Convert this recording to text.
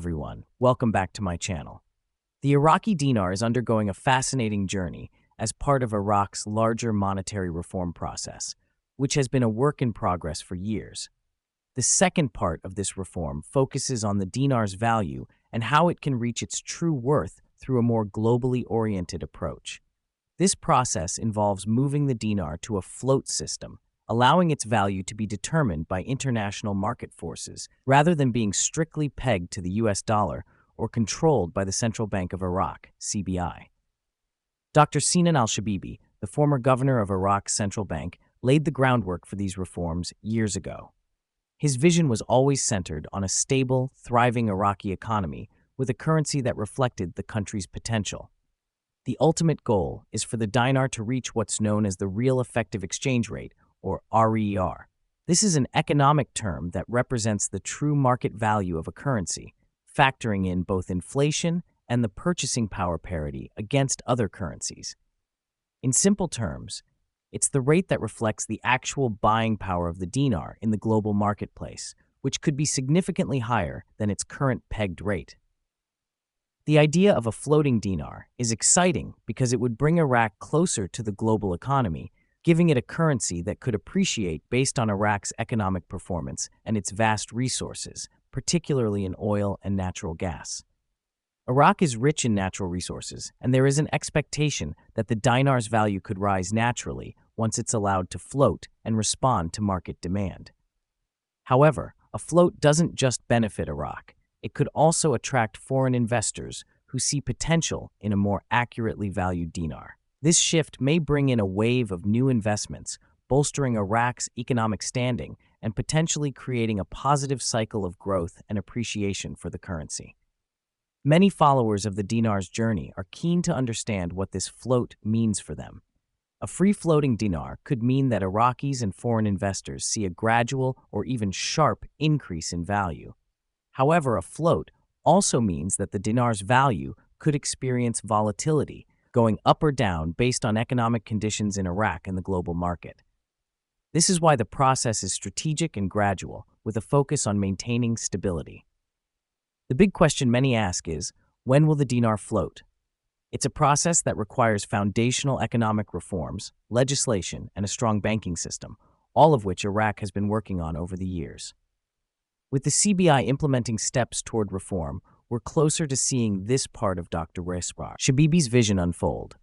Everyone, welcome back to my channel. The Iraqi dinar is undergoing a fascinating journey as part of Iraq's larger monetary reform process, which has been a work in progress for years. The second part of this reform focuses on the dinar's value and how it can reach its true worth through a more globally oriented approach. This process involves moving the dinar to a float system, allowing its value to be determined by international market forces rather than being strictly pegged to the US dollar or controlled by the Central Bank of Iraq, CBI. Dr. Sinan al-Shabibi, the former governor of Iraq's central bank, laid the groundwork for these reforms years ago. His vision was always centered on a stable, thriving Iraqi economy with a currency that reflected the country's potential. The ultimate goal is for the dinar to reach what's known as the real effective exchange rate, or RER. This is an economic term that represents the true market value of a currency, factoring in both inflation and the purchasing power parity against other currencies. In simple terms, it's the rate that reflects the actual buying power of the dinar in the global marketplace, which could be significantly higher than its current pegged rate. The idea of a floating dinar is exciting because it would bring Iraq closer to the global economy, giving it a currency that could appreciate based on Iraq's economic performance and its vast resources, particularly in oil and natural gas. Iraq is rich in natural resources, and there is an expectation that the dinar's value could rise naturally once it's allowed to float and respond to market demand. However, a float doesn't just benefit Iraq. It could also attract foreign investors who see potential in a more accurately valued dinar. This shift may bring in a wave of new investments, bolstering Iraq's economic standing and potentially creating a positive cycle of growth and appreciation for the currency. Many followers of the dinar's journey are keen to understand what this float means for them. A free-floating dinar could mean that Iraqis and foreign investors see a gradual or even sharp increase in value. However, a float also means that the dinar's value could experience volatility, going up or down based on economic conditions in Iraq and the global market. This is why the process is strategic and gradual, with a focus on maintaining stability. The big question many ask is, when will the dinar float? It's a process that requires foundational economic reforms, legislation, and a strong banking system, all of which Iraq has been working on over the years. With the CBI implementing steps toward reform, we're closer to seeing this part of Dr. Shabibi's vision unfold.